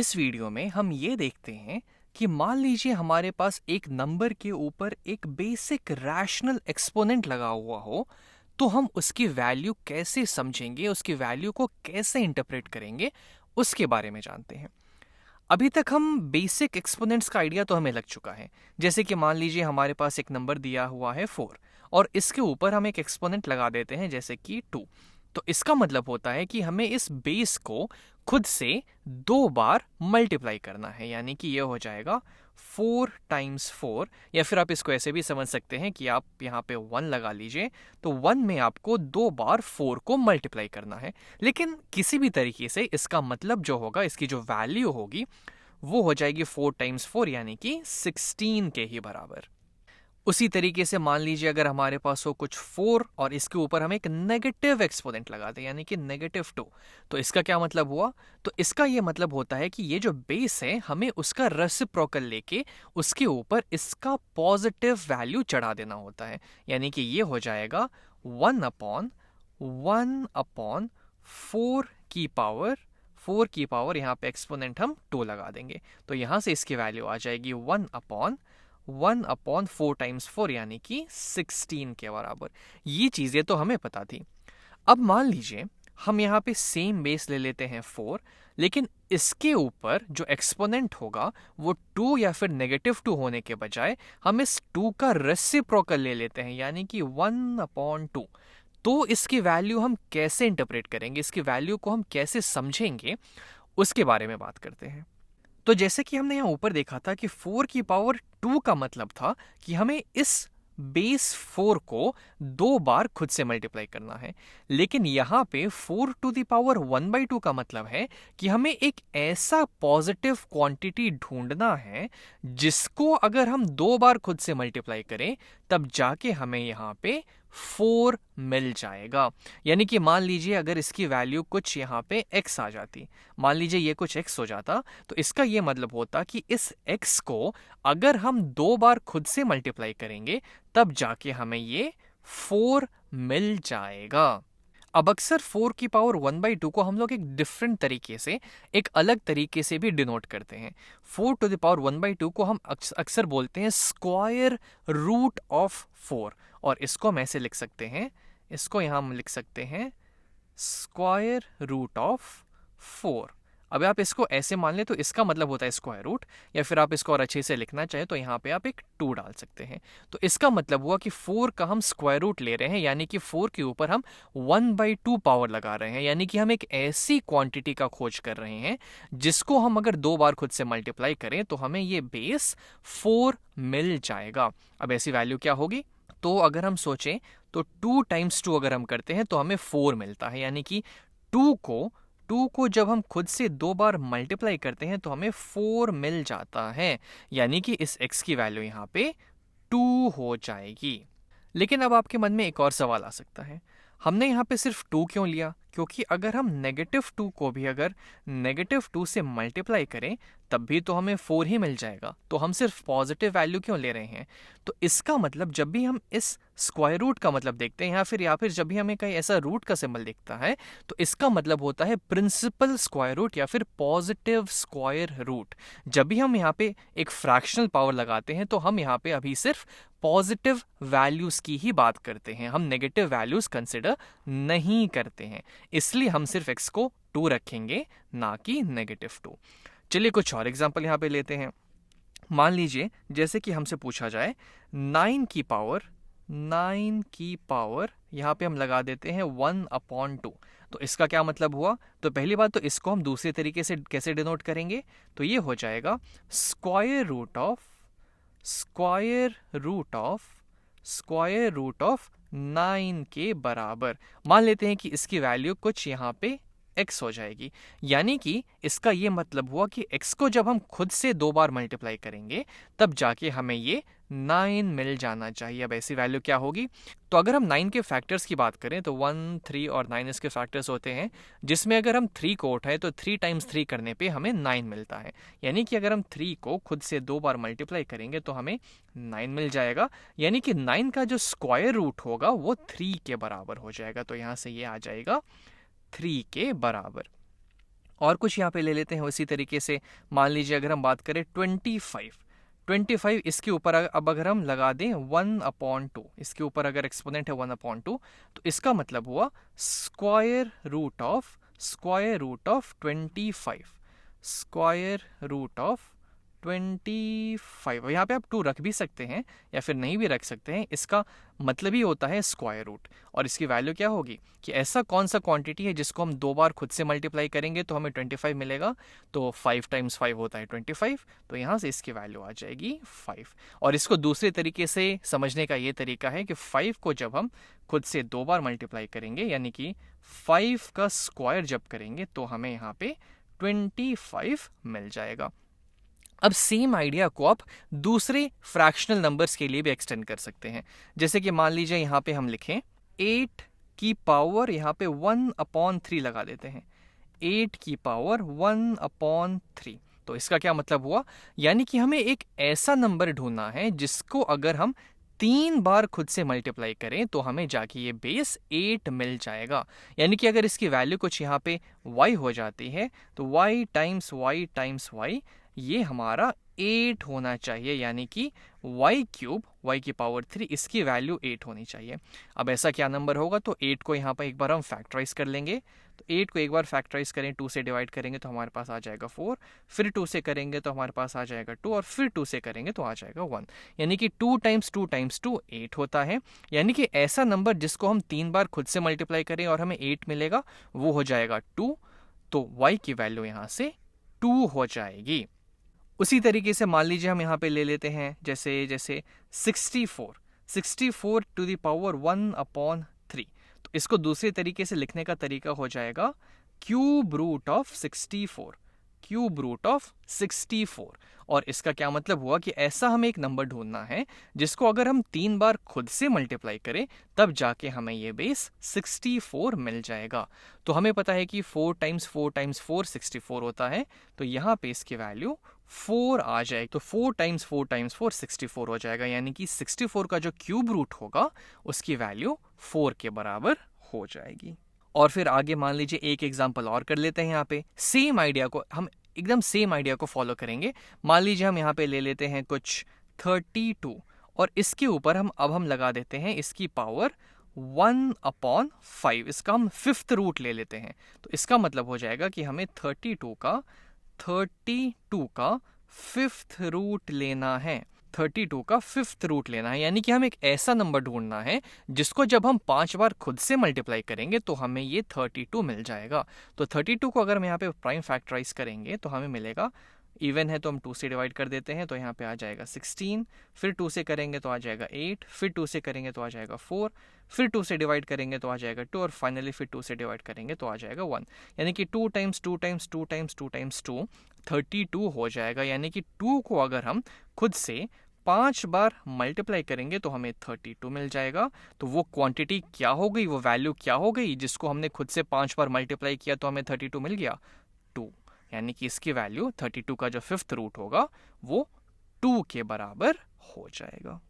इस वीडियो में हम ये देखते हैं कि मान लीजिए हमारे पास एक नंबर के ऊपर एक बेसिक रैशनल एक्सपोनेंट लगा हुआ हो, तो हम उसकी वैल्यू कैसे समझेंगे, उसकी वैल्यू को कैसे इंटरप्रेट करेंगे, उसके बारे में जानते हैं। अभी तक हम बेसिक एक्सपोनेंट्स का आइडिया तो हमें लग चुका है। जैसे कि मान लीजिए हमारे पास एक नंबर दिया हुआ है 4 और इसके ऊपर हम एक एक्सपोनेंट लगा देते हैं जैसे कि 2। तो इसका मतलब होता है कि हमें इस बेस को खुद से 2 बार मल्टीप्लाई करना है, यानी कि ये हो जाएगा 4 टाइम्स 4, या फिर आप इसको ऐसे भी समझ सकते हैं कि आप यहाँ पे 1 लगा लीजिए, तो 1 में आपको 2 बार 4 को मल्टीप्लाई करना है। लेकिन किसी भी तरीके से इसका मतलब जो होगा, इसकी जो वैल्यू होगी वो हो जाएगी 4 टाइम्स 4, यानी कि 16 के ही बराबर। उसी तरीके से मान लीजिए अगर हमारे पास हो कुछ 4 और इसके ऊपर हम एक नेगेटिव एक्सपोनेंट लगा दें, यानी कि -2, तो इसका क्या मतलब हुआ? तो इसका ये मतलब होता है कि ये जो बेस है हमें उसका रेसिप्रोकल लेके उसके ऊपर इसका पॉजिटिव वैल्यू चढ़ा देना होता है, यानी कि ये हो जाएगा 1/4 की पावर 4 की पावर, यहाँ पे एक्सपोनेंट हम 2 लगा देंगे, तो यहाँ से इसकी वैल्यू आ जाएगी 1/4 टाइम्स 4, यानी कि 16 के बराबर। ये चीजें तो हमें पता थी। अब मान लीजिए हम यहाँ पे सेम बेस ले लेते हैं 4, लेकिन इसके ऊपर जो एक्सपोनेंट होगा वो 2 या फिर -2 होने के बजाय हम इस 2 का रेसिप्रोकल ले लेते हैं, यानी कि 1/2। तो इसकी वैल्यू हम कैसे इंटरप्रेट करेंगे, इसकी वैल्यू को हम कैसे समझेंगे, उसके बारे में बात करते हैं। तो जैसे कि हमने यहां ऊपर देखा था कि 4 की पावर 2 का मतलब था कि हमें इस बेस 4 को 2 बार खुद से मल्टीप्लाई करना है, लेकिन यहां पे 4 टू द पावर 1/2 का मतलब है कि हमें एक ऐसा पॉजिटिव क्वांटिटी ढूंढना है जिसको अगर हम 2 बार खुद से मल्टीप्लाई करें तब जाके हमें यहां पे 4 मिल जाएगा। यानी कि मान लीजिए अगर इसकी वैल्यू कुछ यहाँ पे x आ जाती, मान लीजिए ये कुछ x हो जाता, तो इसका ये मतलब होता कि इस x को अगर हम 2 बार खुद से मल्टीप्लाई करेंगे तब जाके हमें ये 4 मिल जाएगा। अब अक्सर 4 की पावर 1/2 को हम लोग एक डिफरेंट तरीके से, एक अलग तरीके से भी डिनोट करते हैं। 4 टू द पावर 1/2 को हम अक्सर बोलते हैं स्क्वायर रूट ऑफ 4, और इसको हम ऐसे लिख सकते हैं, इसको यहां हम लिख सकते हैं स्क्वायर रूट ऑफ 4। अब आप इसको ऐसे मान लें तो इसका मतलब होता है स्क्वायर रूट, या फिर आप इसको और अच्छे से लिखना चाहें तो यहाँ पे आप एक 2 डाल सकते हैं। तो इसका मतलब हुआ कि 4 का हम स्क्वायर रूट ले रहे हैं, यानी कि 4 के ऊपर हम 1/2 पावर लगा रहे हैं, यानी कि हम एक ऐसी क्वांटिटी का खोज कर रहे हैं जिसको हम अगर 2 बार खुद से मल्टीप्लाई करें तो हमें ये बेस 4 मिल जाएगा। अब ऐसी वैल्यू क्या होगी? तो अगर हम सोचें तो 2 टाइम्स 2 अगर हम करते हैं तो हमें 4 मिलता है, यानी कि 2 को जब हम खुद से 2 बार मल्टीप्लाई करते हैं तो हमें 4 मिल जाता है, यानी कि इस x की वैल्यू यहाँ पे 2 हो जाएगी। लेकिन अब आपके मन में एक और सवाल आ सकता है, हमने यहाँ पे सिर्फ 2 क्यों लिया? क्योंकि अगर हम -2 को भी अगर -2 से मल्टीप्लाई करें तब भी तो हमें 4 ही मिल जाएगा, तो हम सिर्फ पॉजिटिव वैल्यू क्यों ले रहे हैं? तो इसका मतलब जब भी हम इस स्क्वायर रूट का मतलब देखते हैं या फिर जब भी हमें कहीं ऐसा रूट का सिंबल दिखता है तो इसका मतलब होता है प्रिंसिपल स्क्वायर रूट या फिर पॉजिटिव स्क्वायर रूट। जब भी हम यहाँ पे एक फ्रैक्शनल पावर लगाते हैं तो हम यहाँ पे अभी सिर्फ पॉजिटिव वैल्यूज की ही बात करते हैं, हम नेगेटिव वैल्यूज कंसिडर नहीं करते हैं, इसलिए हम सिर्फ x को 2 रखेंगे, ना कि -2। चलिए कुछ और एग्जांपल यहाँ पे लेते हैं। मान लीजिए जैसे कि हमसे पूछा जाए 9 की पावर यहाँ पे हम लगा देते हैं 1/2, तो इसका क्या मतलब हुआ? तो पहली बात तो इसको हम दूसरे तरीके से कैसे डिनोट करेंगे? तो ये हो जाएगा स्क्वायर रूट ऑफ 9 के बराबर। मान लेते हैं कि इसकी वैल्यू कुछ यहाँ पे x हो जाएगी, यानी कि इसका ये मतलब हुआ कि x को जब हम खुद से 2 बार मल्टीप्लाई करेंगे तब जाके हमें ये 9 मिल जाना चाहिए। अब ऐसी वैल्यू क्या होगी? तो अगर हम 9 के फैक्टर्स की बात करें तो 1, 3 और 9 इसके फैक्टर्स होते हैं, जिसमें अगर हम 3 को उठाएं तो 3 टाइम्स 3 करने पे हमें 9 मिलता है, यानी कि अगर हम 3 को खुद से 2 बार मल्टीप्लाई करेंगे तो हमें 9 मिल जाएगा, यानी कि 9 का जो स्क्वायर रूट होगा वो 3 के बराबर हो जाएगा, तो यहाँ से ये आ जाएगा 3 के बराबर। और कुछ यहाँ पे ले लेते हैं उसी तरीके से। मान लीजिए अगर हम बात करें 25, इसके ऊपर अब अगर हम लगा दें 1/2, इसके ऊपर अगर एक्सपोनेंट है 1/2, तो इसका मतलब हुआ square root of 25, square root of 25। यहाँ पे आप 2 रख भी सकते हैं या फिर नहीं भी रख सकते हैं, इसका मतलब ही होता है स्क्वायर रूट। और इसकी वैल्यू क्या होगी कि ऐसा कौन सा क्वांटिटी है जिसको हम 2 बार खुद से मल्टीप्लाई करेंगे तो हमें 25 मिलेगा। तो 5 × 5 होता है 25, तो यहाँ से इसकी वैल्यू आ जाएगी 5। और इसको दूसरे तरीके से समझने का ये तरीका है कि 5 को जब हम खुद से 2 बार मल्टीप्लाई करेंगे, यानी कि 5 का स्क्वायर जब करेंगे, तो हमें यहाँ पे 25 मिल जाएगा। अब सेम आइडिया को आप दूसरे फ्रैक्शनल नंबर्स के लिए भी एक्सटेंड कर सकते हैं। जैसे कि मान लीजिए यहाँ पे हम लिखें 8 की पावर यहाँ पे 1/3 लगा देते हैं, 8 की पावर 1/3। तो इसका क्या मतलब हुआ, यानी कि हमें एक ऐसा नंबर ढूंढना है जिसको अगर हम 3 बार खुद से मल्टीप्लाई करें तो हमें जाके ये बेस 8 मिल जाएगा। यानी कि अगर इसकी वैल्यू कुछ यहाँ पे y हो जाती है तो y times y times y ये हमारा 8 होना चाहिए, यानी कि y³ y की पावर 3 इसकी वैल्यू 8 होनी चाहिए। अब ऐसा क्या नंबर होगा, तो 8 को यहाँ पर एक बार हम फैक्टराइज कर लेंगे। तो 8 को एक बार फैक्टराइज करें, 2 से डिवाइड करेंगे तो हमारे पास आ जाएगा 4, फिर 2 से करेंगे तो हमारे पास आ जाएगा 2, और फिर 2 से करेंगे तो आ जाएगा 1। यानी कि 2 × 2 × 2 8 होता है। यानी कि ऐसा नंबर जिसको हम 3 बार खुद से मल्टीप्लाई करें और हमें 8 मिलेगा, वो हो जाएगा 2। तो y की वैल्यू यहाँ से 2 हो जाएगी। उसी तरीके से मान लीजिए हम यहाँ पे ले लेते हैं जैसे 64 टू द पावर 1/3। तो इसको दूसरे तरीके से लिखने का तरीका हो जाएगा क्यूब रूट ऑफ 64। और इसका क्या मतलब हुआ कि ऐसा हमें एक नंबर ढूंढना है जिसको अगर हम 3 बार खुद से मल्टीप्लाई करें तब जाके हमें ये बेस 64 मिल जाएगा। तो हमें पता है कि 4 × 4 × 4 64 होता है, तो यहाँ पे इसकी वैल्यू 4 आ जाएगी। तो 4 × 4 × 4 64 हो जाएगा, यानी कि 64 का जो क्यूब रूट होगा उसकी वैल्यू 4 के बराबर हो जाएगी। और फिर आगे मान लीजिए एक एग्जांपल और कर लेते हैं। यहाँ पे सेम आइडिया को हम एकदम सेम आइडिया को फॉलो करेंगे। मान लीजिए हम यहाँ पे ले लेते हैं कुछ 32 और इसके ऊपर हम लगा देते हैं इसकी पावर 1/5। इसका हम 5th रूट ले लेते हैं। तो इसका मतलब हो जाएगा कि हमें 32 का 5th रूट लेना है। 32 का 5th रूट लेना है, यानी कि हम एक ऐसा नंबर ढूंढना है जिसको जब हम 5 बार खुद से मल्टीप्लाई करेंगे तो हमें ये 32 मिल जाएगा। तो 32 को अगर हम यहाँ पे प्राइम फैक्टराइज करेंगे तो हमें मिलेगा, इवन है तो हम 2 से डिवाइड कर देते हैं तो यहाँ पे आ जाएगा 16, फिर 2 से करेंगे तो आ जाएगा 8, फिर 2 से करेंगे तो आ जाएगा 4, फिर 2 से डिवाइड करेंगे तो आ जाएगा 2, और फाइनली फिर 2 से डिवाइड करेंगे तो आ जाएगा 1। यानी कि 2 × 2 × 2 × 2 × 2 32 हो जाएगा। यानी कि 2 को अगर हम खुद से 5 बार मल्टीप्लाई करेंगे तो हमें 32 मिल जाएगा। तो वो क्वांटिटी क्या हो गई, वो वैल्यू क्या हो गई जिसको हमने खुद से 5 बार मल्टीप्लाई किया तो हमें 32 मिल गया, 2। यानी कि इसकी वैल्यू 32 का जो 5th रूट होगा वो 2 के बराबर हो जाएगा।